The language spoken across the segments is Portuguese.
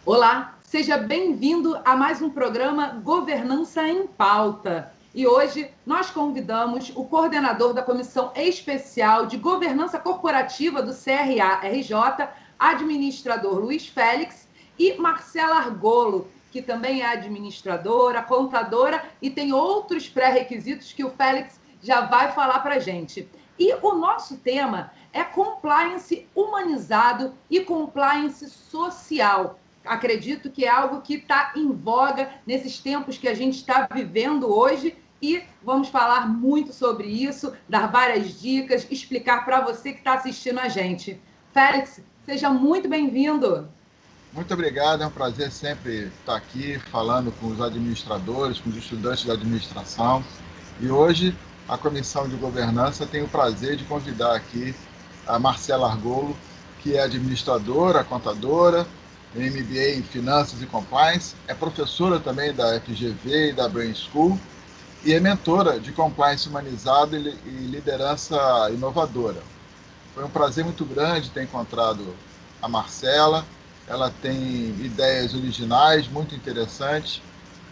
Olá, seja bem-vindo a mais um programa Governança em Pauta. E hoje nós convidamos o coordenador da Comissão Especial de Governança Corporativa do CRA-RJ, administrador Luiz Félix, e Marcela Argolo, que também é administradora, contadora e tem outros pré-requisitos que o Félix já vai falar para a gente. E o nosso tema é compliance humanizado e compliance social. Acredito que é algo que está em voga nesses tempos que a gente está vivendo hoje e vamos falar muito sobre isso, dar várias dicas, explicar para você que está assistindo a gente. Félix, seja muito bem-vindo. Muito obrigado, é um prazer sempre estar aqui falando com os administradores, com os estudantes da administração. E hoje a Comissão de Governança tem o prazer de convidar aqui a Marcela Argolo, que é administradora, contadora, MBA em Finanças e Compliance, é professora também da FGV e da Brain School e é mentora de Compliance Humanizado e Liderança Inovadora. Foi um prazer muito grande ter encontrado a Marcela. Ela tem ideias originais, muito interessantes,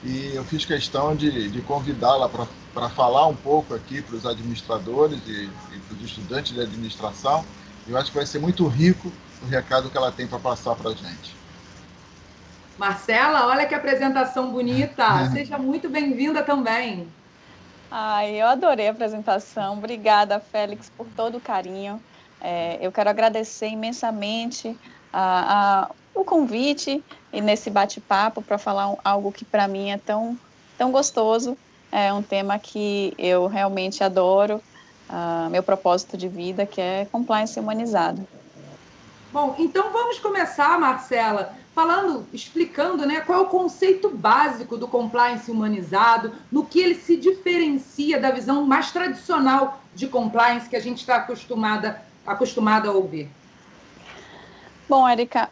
e eu fiz questão de convidá-la para falar um pouco aqui para os administradores e para os estudantes de administração. Eu acho que vai ser muito rico o recado que ela tem para passar para a gente. Marcela, olha que apresentação bonita. Seja muito bem-vinda também. Eu adorei a apresentação. Obrigada, Félix, por todo o carinho. Eu quero agradecer imensamente o convite e nesse bate-papo para falar algo que para mim é tão gostoso. É um tema que eu realmente adoro, meu propósito de vida, que é compliance humanizado. Bom, então vamos começar, Marcela, explicando, né, qual é o conceito básico do compliance humanizado, no que ele se diferencia da visão mais tradicional de compliance que a gente está acostumada a ouvir. Bom, Érica,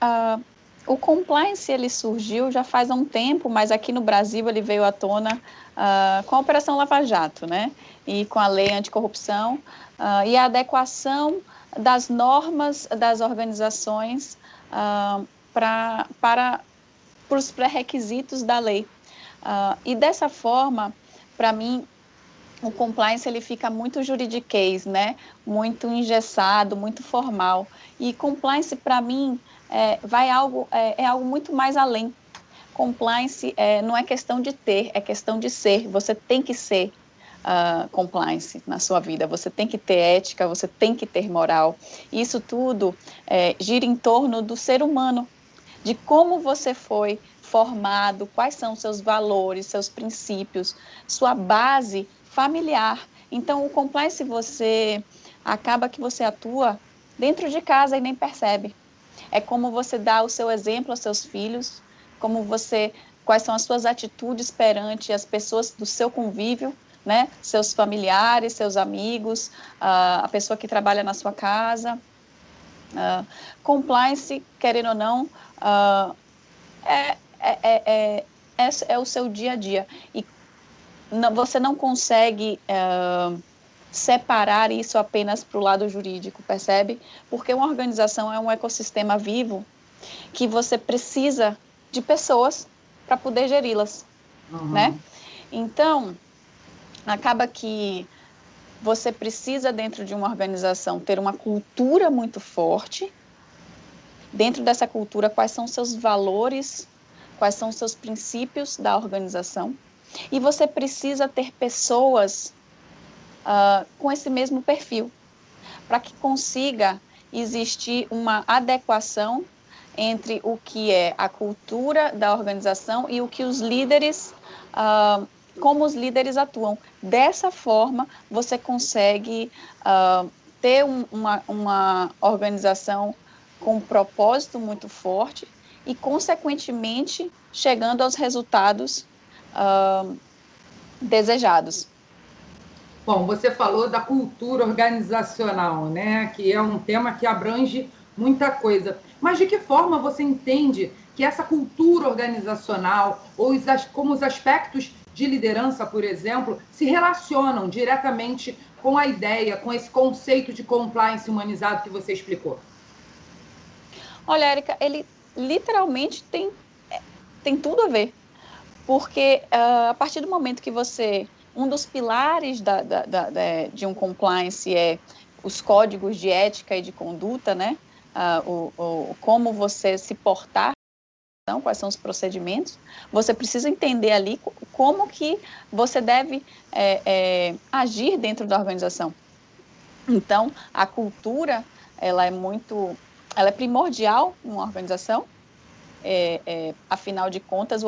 o compliance ele surgiu já faz um tempo, mas aqui no Brasil ele veio à tona com a Operação Lava Jato, né? E com a lei anticorrupção e a adequação das normas das organizações para os pré-requisitos da lei. E dessa forma, para mim, o compliance ele fica muito juridiquês, né? Muito engessado, muito formal. E compliance, para mim, é algo muito mais além. Compliance não é questão de ter, é questão de ser. Você tem que ser compliance na sua vida. Você tem que ter ética, você tem que ter moral. Isso tudo gira em torno do ser humano, de como você foi formado, quais são os seus valores, seus princípios, sua base familiar. Então, o compliance acaba que você atua dentro de casa e nem percebe. É como você dá o seu exemplo aos seus filhos, quais são as suas atitudes perante as pessoas do seu convívio, né? Seus familiares, seus amigos, a pessoa que trabalha na sua casa. Compliance, querendo ou não, é o seu dia a dia. E você não consegue separar isso apenas para o lado jurídico, percebe? Porque uma organização é um ecossistema vivo que você precisa de pessoas para poder geri-las, né? Então, acaba que você precisa, dentro de uma organização, ter uma cultura muito forte. Dentro dessa cultura, quais são os seus valores, quais são os seus princípios da organização. E você precisa ter pessoas com esse mesmo perfil, para que consiga existir uma adequação entre o que é a cultura da organização e o que os líderes, como os líderes atuam. Dessa forma, você consegue ter uma organização com um propósito muito forte e, consequentemente, chegando aos resultados desejados. Bom, você falou da cultura organizacional, né? Que é um tema que abrange muita coisa. Mas de que forma você entende que essa cultura organizacional, como os aspectos de liderança, por exemplo, se relacionam diretamente com a ideia, com esse conceito de compliance humanizado que você explicou? Olha, Érica, ele literalmente tem tudo a ver, porque a partir do momento que um dos pilares de um compliance é os códigos de ética e de conduta, né? Como você se portar, quais são os procedimentos, você precisa entender ali como que você deve agir dentro da organização. Então, a cultura, ela é primordial numa organização, afinal de contas,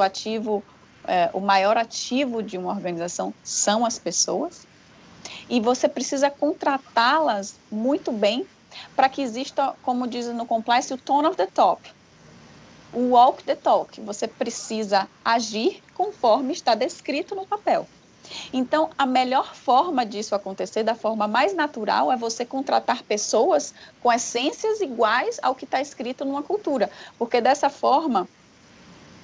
o maior ativo de uma organização são as pessoas, e você precisa contratá-las muito bem para que exista, como diz no compliance, o tone of the top, o walk the talk. Você precisa agir conforme está descrito no papel. Então, a melhor forma disso acontecer, da forma mais natural, é você contratar pessoas com essências iguais ao que está escrito numa cultura, porque dessa forma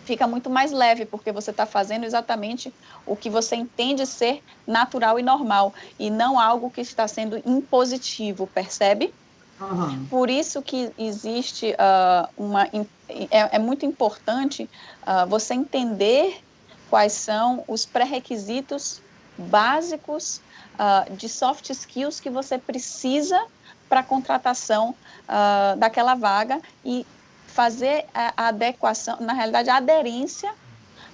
fica muito mais leve, porque você está fazendo exatamente o que você entende ser natural e normal, e não algo que está sendo impositivo, percebe? Uhum. Por isso que existe é muito importante você entender quais são os pré-requisitos básicos de soft skills que você precisa para a contratação daquela vaga e fazer a adequação, na realidade, a aderência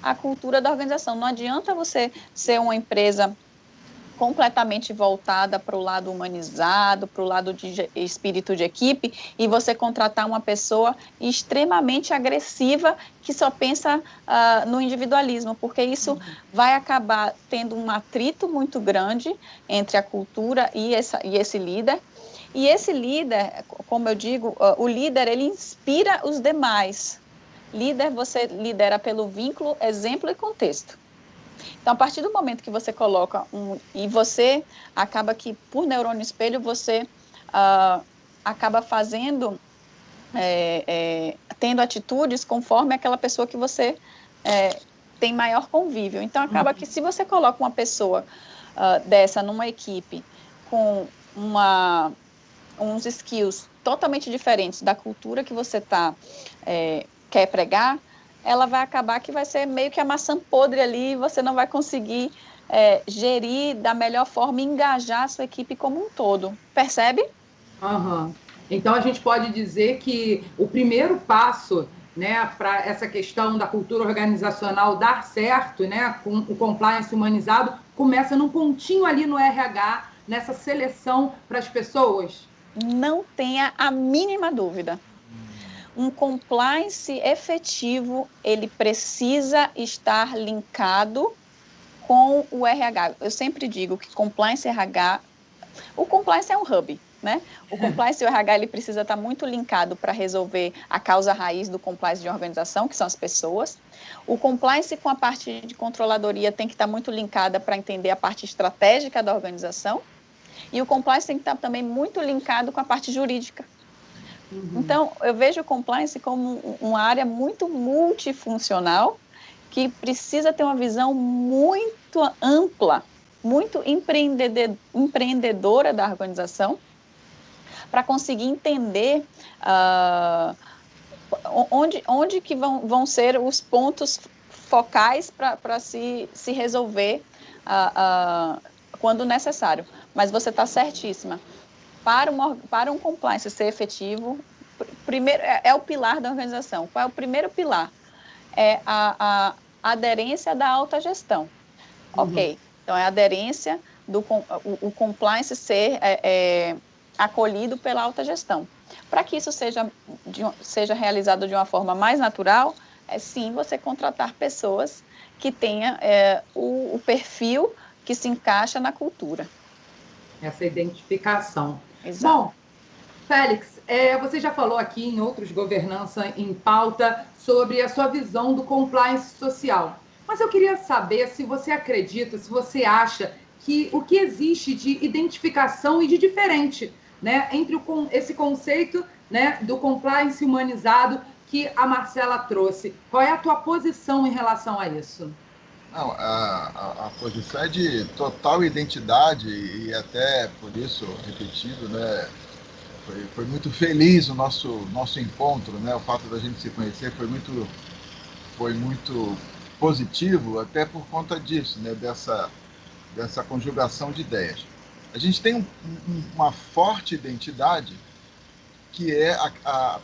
à cultura da organização. Não adianta você ser uma empresa completamente voltada para o lado humanizado, para o lado de espírito de equipe, e você contratar uma pessoa extremamente agressiva que só pensa no individualismo, porque isso vai acabar tendo um atrito muito grande entre a cultura e esse líder. E esse líder, como eu digo, o líder, ele inspira os demais. Líder, você lidera pelo vínculo, exemplo e contexto. Então, a partir do momento que você coloca e você acaba que, por neurônio espelho, você acaba fazendo, tendo atitudes conforme aquela pessoa que você tem maior convívio. Então, acaba que se você coloca uma pessoa dessa numa equipe com uns skills totalmente diferentes da cultura que você quer pregar, ela vai acabar que vai ser meio que a maçã podre ali, e você não vai conseguir gerir da melhor forma e engajar a sua equipe como um todo. Percebe? Uhum. Então, a gente pode dizer que o primeiro passo, né, para essa questão da cultura organizacional dar certo, né, com o compliance humanizado, começa num pontinho ali no RH, nessa seleção para as pessoas? Não tenha a mínima dúvida. Um compliance efetivo, ele precisa estar linkado com o RH. Eu sempre digo que compliance e RH, o compliance é um hub, né? O compliance e o RH, ele precisa estar muito linkado para resolver a causa raiz do compliance de uma organização, que são as pessoas. O compliance com a parte de controladoria tem que estar muito linkada para entender a parte estratégica da organização. E o compliance tem que estar também muito linkado com a parte jurídica. Então, eu vejo o compliance como uma área muito multifuncional, que precisa ter uma visão muito ampla, muito empreendedora da organização, para conseguir entender onde que vão ser os pontos focais para se resolver quando necessário. Mas você está certíssima. Para um compliance ser efetivo, primeiro é o pilar da organização. Qual é o primeiro pilar? É a aderência da alta gestão. Ok, então é a aderência o compliance ser acolhido pela alta gestão. Para que isso seja realizado de uma forma mais natural, é sim você contratar pessoas que tenham o perfil que se encaixa na cultura. Essa identificação. Exato. Bom, Félix, você já falou aqui em outros Governança em Pauta sobre a sua visão do compliance social. Mas eu queria saber se você acredita, se você acha que o que existe de identificação e de diferente, né, entre esse conceito, né, do compliance humanizado que a Marcela trouxe. Qual é a tua posição em relação a isso? Não, a posição é de total identidade e até por isso, repetido, né? Foi muito feliz o nosso encontro, né? O fato da gente se conhecer foi muito positivo, até por conta disso, né? Dessa conjugação de ideias. A gente tem uma forte identidade que é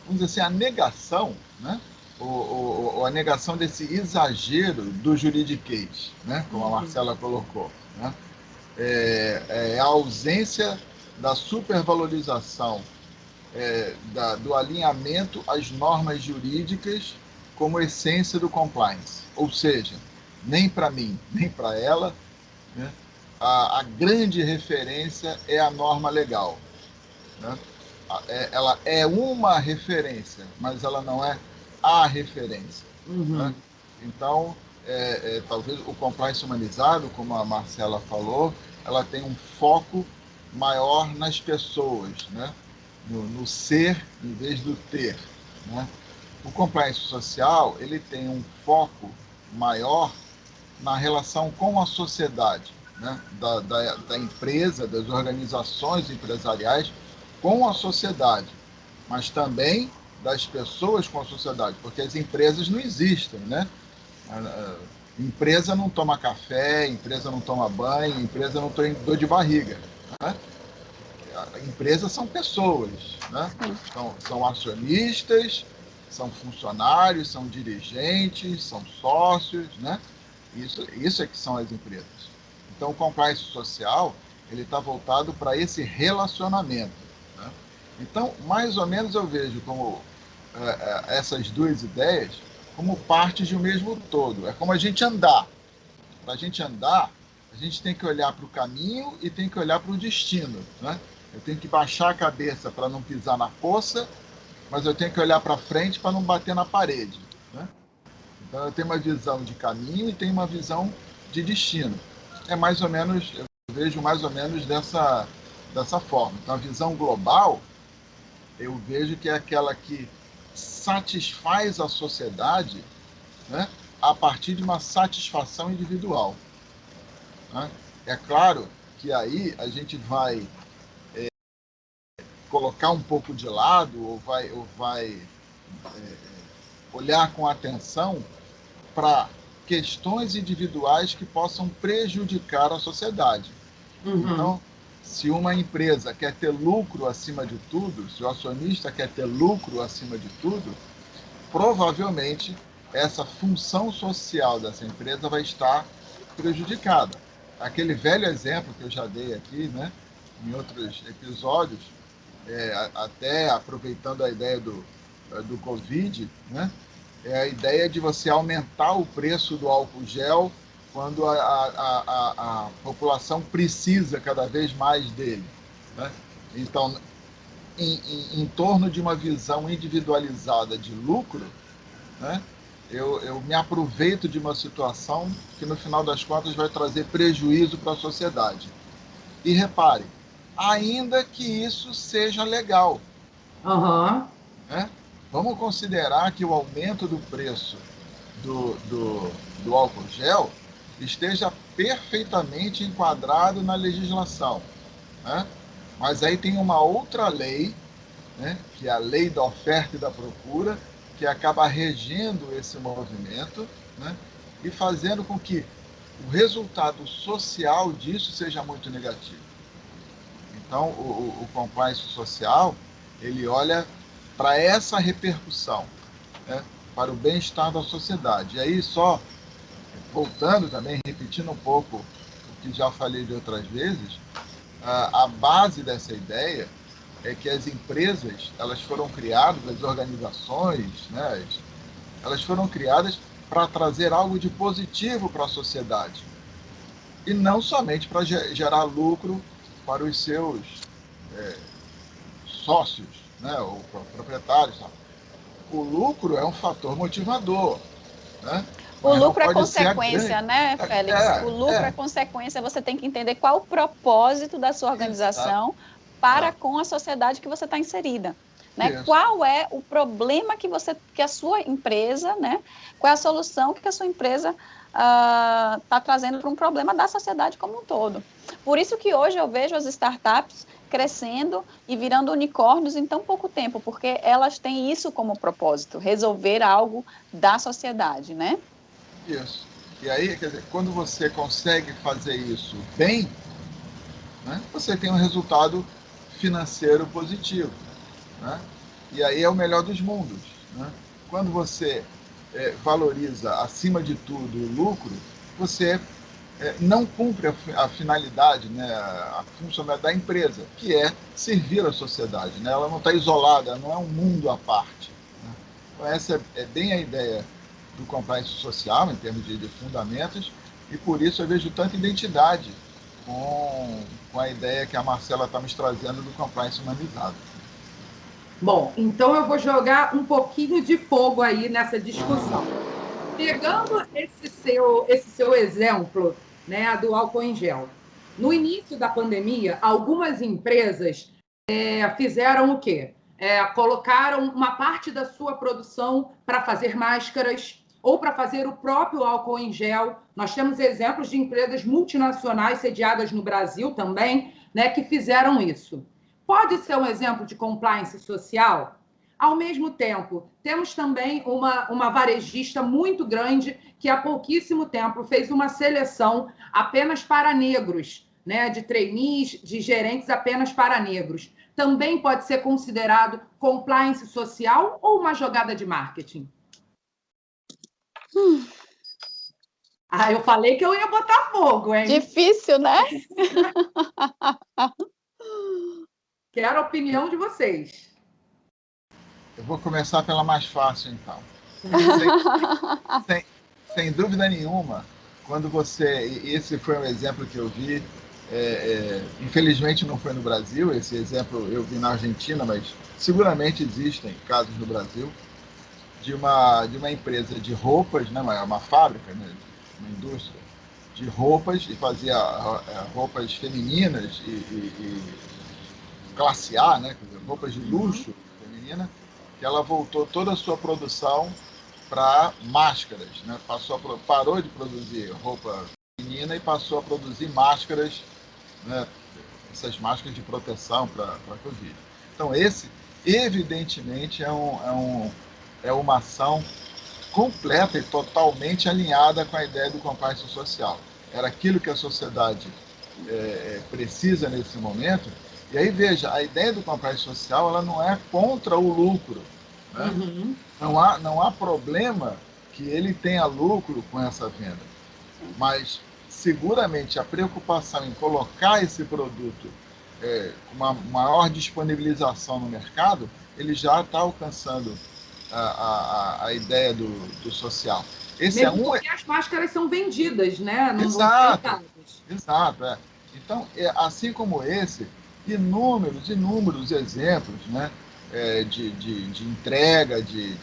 vamos dizer assim, a negação, né? A negação desse exagero do juridiquês, né? Como a Marcela colocou, né? A ausência da supervalorização do alinhamento às normas jurídicas como essência do compliance. Ou seja, nem para mim, nem para ela, né, a grande referência é a norma legal. Né? Ela é uma referência, mas ela não é a referência. Né? Então, talvez o compliance humanizado, como a Marcela falou, ela tem um foco maior nas pessoas, né? No ser em vez do ter. Né? O compliance social ele tem um foco maior na relação com a sociedade, né? da empresa, das organizações empresariais com a sociedade, mas também das pessoas com a sociedade, porque as empresas não existem, né? Empresa não toma café, empresa não toma banho, empresa não tem dor de barriga. Né? Empresas são pessoas, né? São acionistas, são funcionários, são dirigentes, são sócios, né? Isso é que são as empresas. Então, o compliance social ele está voltado para esse relacionamento. Né? Então, mais ou menos eu vejo como essas duas ideias como partes de um mesmo todo. É como a gente andar. Para a gente andar, a gente tem que olhar para o caminho e tem que olhar para o destino. Né? Eu tenho que baixar a cabeça para não pisar na poça, mas eu tenho que olhar para frente para não bater na parede. Né? Então eu tenho uma visão de caminho e tenho uma visão de destino. É mais ou menos, eu vejo mais ou menos dessa forma. Então a visão global, eu vejo que é aquela que satisfaz a sociedade, né, a partir de uma satisfação individual. Né? É claro que aí a gente vai colocar um pouco de lado ou vai olhar com atenção para questões individuais que possam prejudicar a sociedade. Então, se uma empresa quer ter lucro acima de tudo, se o acionista quer ter lucro acima de tudo, provavelmente essa função social dessa empresa vai estar prejudicada. Aquele velho exemplo que eu já dei aqui, né, em outros episódios, até aproveitando a ideia do Covid, né, é a ideia de você aumentar o preço do álcool gel quando a população precisa cada vez mais dele. Né? Então, em torno de uma visão individualizada de lucro, né, eu me aproveito de uma situação que, no final das contas, vai trazer prejuízo para a sociedade. E repare, ainda que isso seja legal. Né? Vamos considerar que o aumento do preço do álcool gel esteja perfeitamente enquadrado na legislação. Né? Mas aí tem uma outra lei, né, que é a lei da oferta e da procura, que acaba regendo esse movimento, né, e fazendo com que o resultado social disso seja muito negativo. Então, o compliance social, ele olha para essa repercussão, né, para o bem-estar da sociedade. E aí, só voltando também, repetindo um pouco o que já falei de outras vezes, a base dessa ideia é que as empresas, elas foram criadas, as organizações, né, elas foram criadas para trazer algo de positivo para a sociedade. E não somente para gerar lucro para os seus sócios, né, ou proprietários. O lucro é um fator motivador. Né? O lucro é consequência, né, Félix? O lucro é consequência, você tem que entender qual o propósito da sua organização para com a sociedade que você está inserida. né? Qual é o problema que a sua empresa, né? Qual é a solução que a sua empresa está trazendo para um problema da sociedade como um todo. Por isso que hoje eu vejo as startups crescendo e virando unicórnios em tão pouco tempo, porque elas têm isso como propósito, resolver algo da sociedade, né? Isso. E aí, quer dizer, quando você consegue fazer isso bem, né, você tem um resultado financeiro positivo, né? E aí é o melhor dos mundos, né? Quando você valoriza, acima de tudo, o lucro, você não cumpre a finalidade, né, a funcionalidade da empresa, que é servir a sociedade, né? Ela não está isolada, não é um mundo à parte, né? Então essa é bem a ideia do compliance social, em termos de fundamentos, e por isso eu vejo tanta identidade com a ideia que a Marcela está nos trazendo do compliance humanizado. Bom, então eu vou jogar um pouquinho de fogo aí nessa discussão. Pegando esse seu exemplo, né, do álcool em gel. No início da pandemia, algumas empresas fizeram o quê? Colocaram uma parte da sua produção para fazer máscaras ou para fazer o próprio álcool em gel. Nós temos exemplos de empresas multinacionais sediadas no Brasil também, né, que fizeram isso. Pode ser um exemplo de compliance social? Ao mesmo tempo, temos também uma varejista muito grande que há pouquíssimo tempo fez uma seleção apenas para negros, né, de trainees, de gerentes apenas para negros. Também pode ser considerado compliance social ou uma jogada de marketing? Eu falei que eu ia botar fogo, hein? Difícil, né? Quero a opinião de vocês. Eu vou começar pela mais fácil, então. Sem dúvida nenhuma, quando você... Esse foi um exemplo que eu vi, infelizmente não foi no Brasil, esse exemplo eu vi na Argentina, mas seguramente existem casos no Brasil, de uma empresa de roupas, né, uma fábrica, né, uma indústria de roupas, e fazia roupas femininas e classe A, né, roupas de luxo feminina, que ela voltou toda a sua produção para máscaras, né? Parou de produzir roupa feminina e passou a produzir máscaras, né? Essas máscaras de proteção para a Covid. Então, esse, evidentemente, é uma ação completa e totalmente alinhada com a ideia do compliance social. Era aquilo que a sociedade precisa nesse momento. E aí, veja, a ideia do compliance social ela não é contra o lucro, né? Uhum. Não há problema que ele tenha lucro com essa venda, mas seguramente a preocupação em colocar esse produto com uma maior disponibilização no mercado, ele já está alcançando a ideia do social. Esse Mesmo porque as máscaras são vendidas, né? Não vão ser usadas. Exato. Então, assim como esse, inúmeros exemplos, né, de entrega de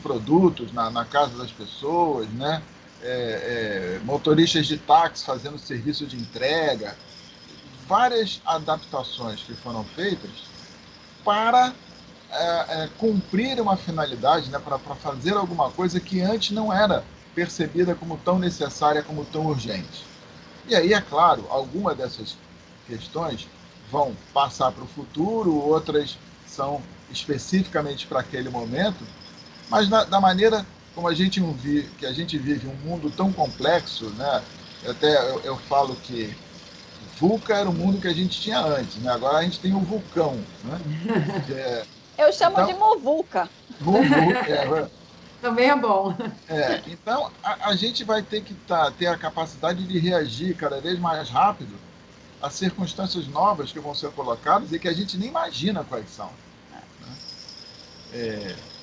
produtos na casa das pessoas, né? Motoristas de táxi fazendo serviço de entrega, várias adaptações que foram feitas para cumprir uma finalidade, né? Para fazer alguma coisa que antes não era percebida como tão necessária, como tão urgente. E aí, é claro, algumas dessas questões vão passar para o futuro, outras são especificamente para aquele momento, mas da maneira como a gente vive um mundo tão complexo, né? Eu falo que VUCA era o mundo que a gente tinha antes, né? Agora a gente tem o vulcão, né? Eu chamo de muvuca. Muvuca, Também é bom. Então, a gente vai ter que ter a capacidade de reagir cada vez mais rápido a circunstâncias novas que vão ser colocadas e que a gente nem imagina quais são.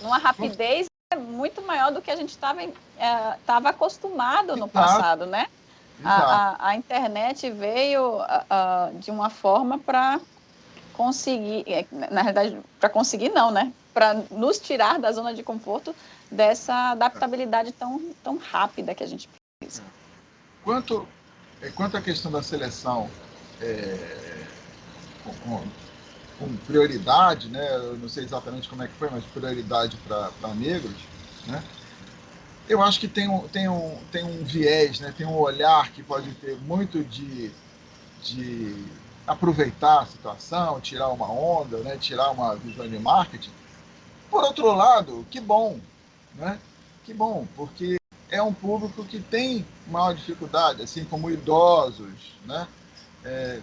Numa rapidez muito maior do que a gente estava acostumado no passado, né? A internet veio de uma forma para conseguir, na verdade, para conseguir não, né? Para nos tirar da zona de conforto dessa adaptabilidade tão rápida que a gente precisa. Quanto à questão da seleção com prioridade, né? Eu não sei exatamente como é que foi, mas prioridade para negros, né? Eu acho que tem um viés, né? Tem um olhar que pode ter muito de aproveitar a situação, tirar uma onda, né? Tirar uma visão de marketing. Por outro lado, que bom, né? Que bom, porque é um público que tem maior dificuldade, assim como idosos, né?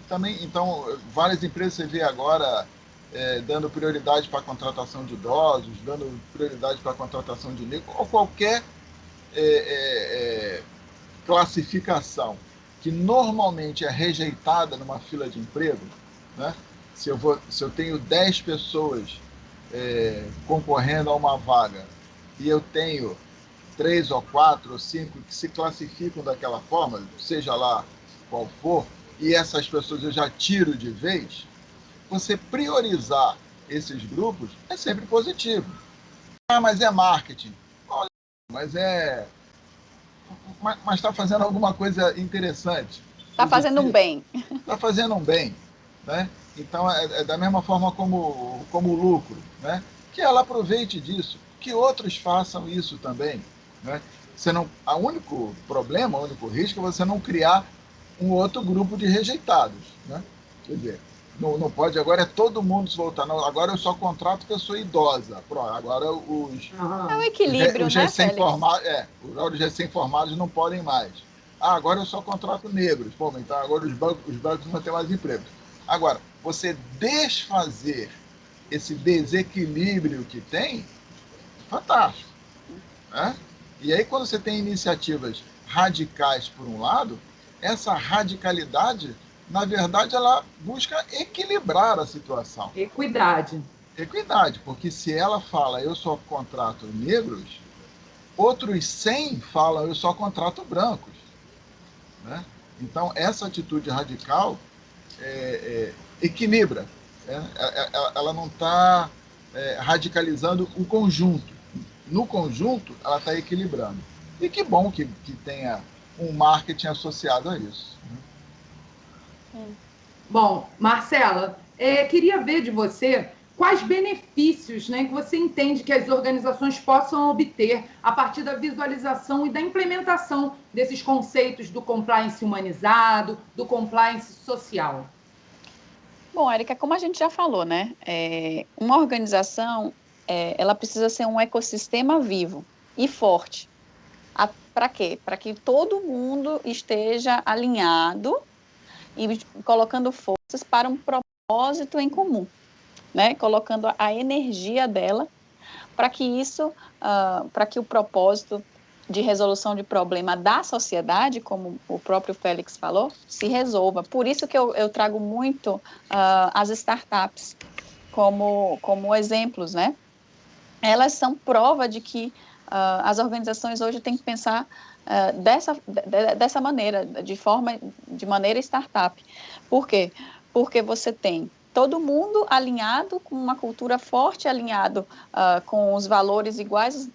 Também, então, várias empresas você vê agora dando prioridade para a contratação de idosos, dando prioridade para a contratação de negros, ou qualquer classificação que normalmente é rejeitada numa fila de emprego, né? Se eu tenho 10 pessoas concorrendo a uma vaga e eu tenho 3 ou 4 ou 5 que se classificam daquela forma, seja lá qual for, e essas pessoas eu já tiro de vez, você priorizar esses grupos é sempre positivo. Ah, mas é marketing. Olha, mas está fazendo alguma coisa interessante. Está fazendo um bem. Está fazendo um bem, né? Então é da mesma forma como o lucro, né? Que ela aproveite disso, que outros façam isso também, né? O único problema, o único risco é você não criar um outro grupo de rejeitados, né? Quer dizer, não pode agora todo mundo se voltar. Não, agora eu só contrato pessoa idosa. Pronto, agora É o equilíbrio, os né, Félix? os recém-formados não podem mais. Ah, agora eu só contrato negros. Pô, então agora os brancos vão ter mais empregos. Agora, você desfazer esse desequilíbrio que tem, fantástico, né? E aí, quando você tem iniciativas radicais por um lado, essa radicalidade, na verdade, ela busca equilibrar a situação. Equidade. Equidade, porque se ela fala eu só contrato negros, outros 100 falam eu só contrato brancos, né? Então, essa atitude radical equilibra, né? Ela não está radicalizando o conjunto. No conjunto, ela está equilibrando. E que bom que tenha um marketing associado a isso. Bom, Marcela, queria ver de você quais benefícios, né, que você entende que as organizações possam obter a partir da visualização e da implementação desses conceitos do compliance humanizado, do compliance social. Bom, Érica, como a gente já falou, né? Uma organização, ela precisa ser um ecossistema vivo e forte. Para quê? Para que todo mundo esteja alinhado e colocando forças para um propósito em comum, né? Colocando a energia dela para que isso, para que o propósito de resolução de problema da sociedade, como o próprio Félix falou, se resolva. Por isso que eu trago muito as startups como exemplos, né? Elas são prova de que as organizações hoje têm que pensar dessa maneira, de maneira startup. Por quê? Porque você tem todo mundo alinhado com uma cultura forte, alinhado com os valores iguais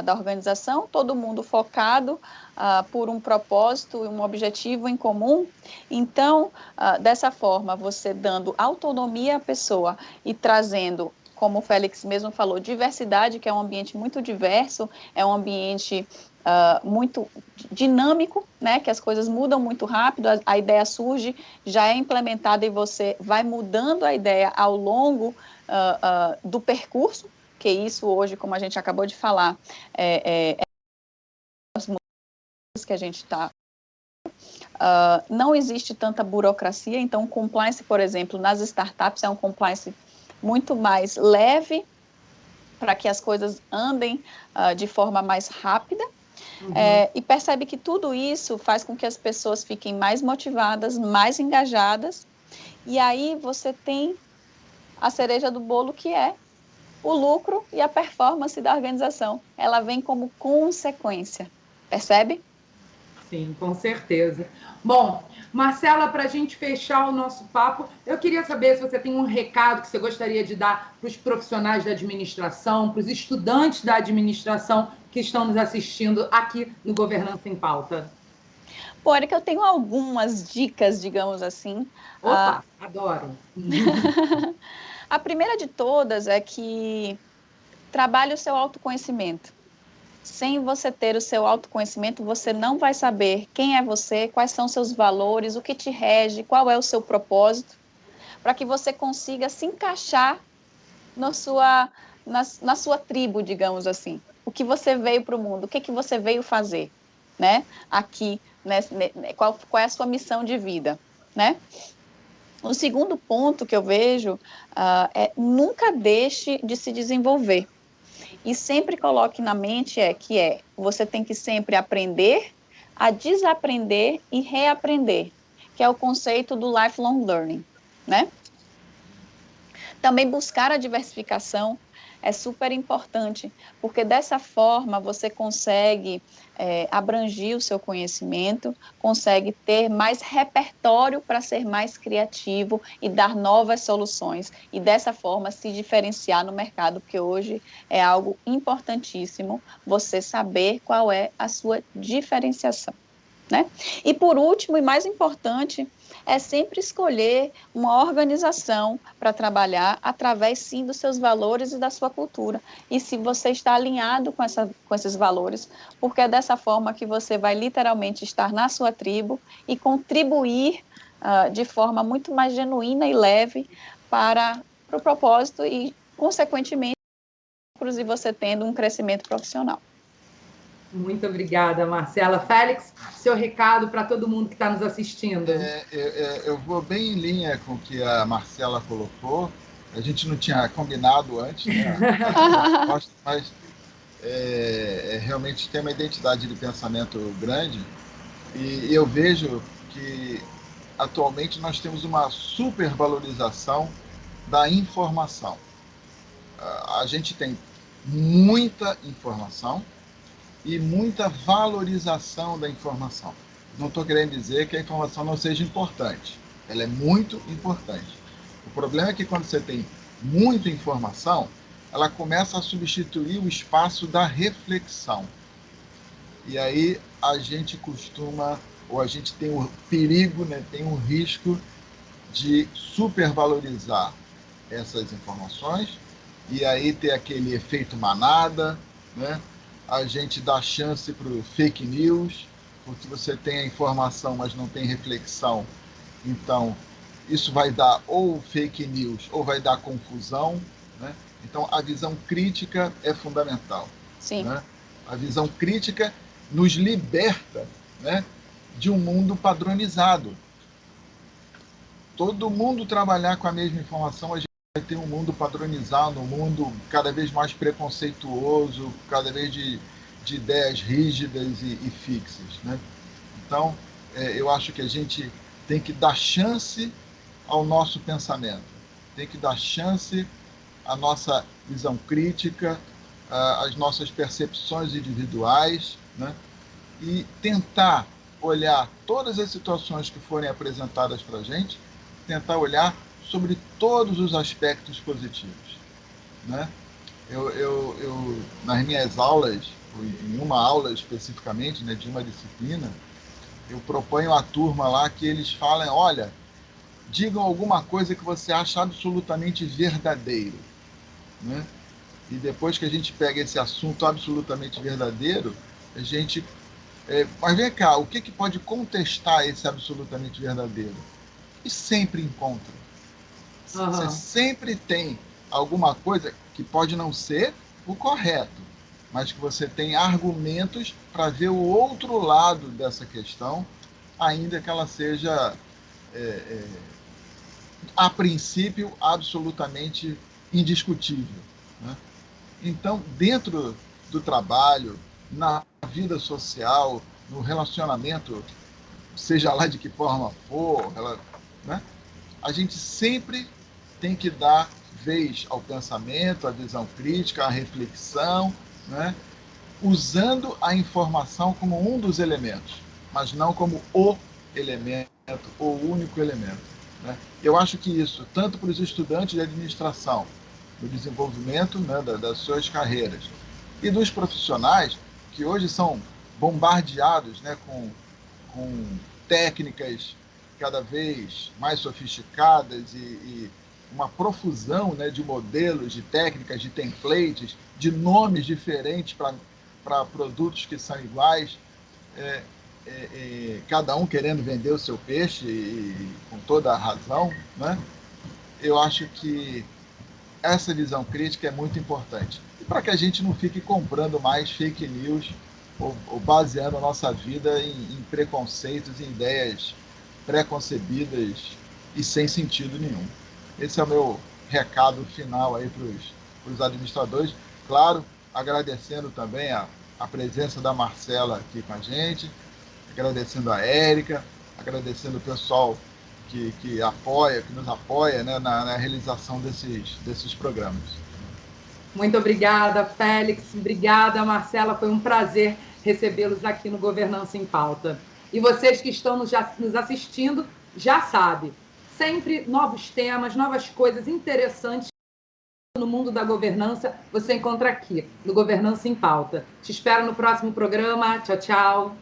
da organização, todo mundo focado por um propósito e um objetivo em comum. Então, dessa forma, você dando autonomia à pessoa e trazendo, como o Félix mesmo falou, diversidade, que é um ambiente muito diverso, é um ambiente muito dinâmico, né, que as coisas mudam muito rápido, a ideia surge, já é implementada e você vai mudando a ideia ao longo do percurso, que isso hoje, como a gente acabou de falar, as mudanças que a gente está. Não existe tanta burocracia, então o compliance, por exemplo, nas startups é um compliance muito mais leve, para que as coisas andem de forma mais rápida. E percebe que tudo isso faz com que as pessoas fiquem mais motivadas, mais engajadas, e aí você tem a cereja do bolo, que é o lucro e a performance da organização. Ela vem como consequência, percebe? Sim, com certeza. Bom, Marcela, para a gente fechar o nosso papo, eu queria saber se você tem um recado que você gostaria de dar para os profissionais da administração, para os estudantes da administração que estão nos assistindo aqui no Governança em Pauta. Bom, Érica, eu tenho algumas dicas, digamos assim. Opa, adoro! A primeira de todas é que trabalhe o seu autoconhecimento. Sem você ter o seu autoconhecimento, você não vai saber quem é você, quais são seus valores, o que te rege, qual é o seu propósito, para que você consiga se encaixar na sua tribo, digamos assim. O que você veio para o mundo, o que você veio fazer, né? Aqui, né? Qual é a sua missão de vida, né? O segundo ponto que eu vejo é nunca deixe de se desenvolver. E sempre coloque na mente você tem que sempre aprender, a desaprender e reaprender, que é o conceito do lifelong learning, né? Também buscar a diversificação é super importante, porque dessa forma você consegue abranger o seu conhecimento, consegue ter mais repertório para ser mais criativo e dar novas soluções, e dessa forma se diferenciar no mercado, porque hoje é algo importantíssimo você saber qual é a sua diferenciação. Né? E por último, e mais importante, é sempre escolher uma organização para trabalhar através, sim, dos seus valores e da sua cultura. E se você está alinhado com esses valores, porque é dessa forma que você vai literalmente estar na sua tribo e contribuir de forma muito mais genuína e leve para o propósito e, consequentemente, inclusive você tendo um crescimento profissional. Muito obrigada, Marcela. Félix, seu recado para todo mundo que está nos assistindo. Eu vou bem em linha com o que a Marcela colocou. A gente não tinha combinado antes, né? Mas realmente tem uma identidade de pensamento grande. E eu vejo que atualmente nós temos uma supervalorização da informação. A gente tem muita informação e muita valorização da informação. Não estou querendo dizer que a informação não seja importante. Ela é muito importante. O problema é que quando você tem muita informação, ela começa a substituir o espaço da reflexão. E aí a gente costuma, ou a gente tem o perigo, né, tem o risco de supervalorizar essas informações e aí ter aquele efeito manada, né? A gente dá chance para o fake news, porque você tem a informação, mas não tem reflexão. Então, isso vai dar ou fake news ou vai dar confusão, né? Então, a visão crítica é fundamental. Sim. Né? A visão crítica nos liberta, né, de um mundo padronizado. Todo mundo trabalhar com a mesma informação, a gente vai ter um mundo padronizado, um mundo cada vez mais preconceituoso, cada vez de ideias rígidas e fixas. Né? Então, eu acho que a gente tem que dar chance ao nosso pensamento, tem que dar chance à nossa visão crítica, às nossas percepções individuais, né? E tentar olhar todas as situações que forem apresentadas para a gente, tentar olhar sobre todos os aspectos positivos. Né? Eu, nas minhas aulas, em uma aula especificamente, né, de uma disciplina, eu proponho à turma lá que eles falem, olha, digam alguma coisa que você acha absolutamente verdadeiro. Né? E depois que a gente pega esse assunto absolutamente verdadeiro, a gente... mas vem cá, o que pode contestar esse absolutamente verdadeiro? E sempre encontra. Você sempre tem alguma coisa que pode não ser o correto, mas que você tem argumentos para ver o outro lado dessa questão, ainda que ela seja, a princípio, absolutamente indiscutível. Né? Então, dentro do trabalho, na vida social, no relacionamento, seja lá de que forma for, né? A gente sempre tem que dar vez ao pensamento, à visão crítica, à reflexão, né? Usando a informação como um dos elementos, mas não como o elemento, o único elemento. Né? Eu acho que isso, tanto para os estudantes de administração, no desenvolvimento, né, das suas carreiras, e dos profissionais, que hoje são bombardeados, né, com com técnicas cada vez mais sofisticadas e uma profusão, né, de modelos, de técnicas, de templates, de nomes diferentes para produtos que são iguais, cada um querendo vender o seu peixe e com toda a razão, né? Eu acho que essa visão crítica é muito importante. E para que a gente não fique comprando mais fake news ou baseando a nossa vida em preconceitos, em ideias preconcebidas e sem sentido nenhum. Esse é o meu recado final aí para os administradores. Claro, agradecendo também a presença da Marcela aqui com a gente, agradecendo a Érica, agradecendo o pessoal que nos apoia, né, na realização desses programas. Muito obrigada, Félix. Obrigada, Marcela. Foi um prazer recebê-los aqui no Governança em Pauta. E vocês que estão nos assistindo já sabem, sempre novos temas, novas coisas interessantes no mundo da governança, você encontra aqui, no Governança em Pauta. Te espero no próximo programa. Tchau, tchau.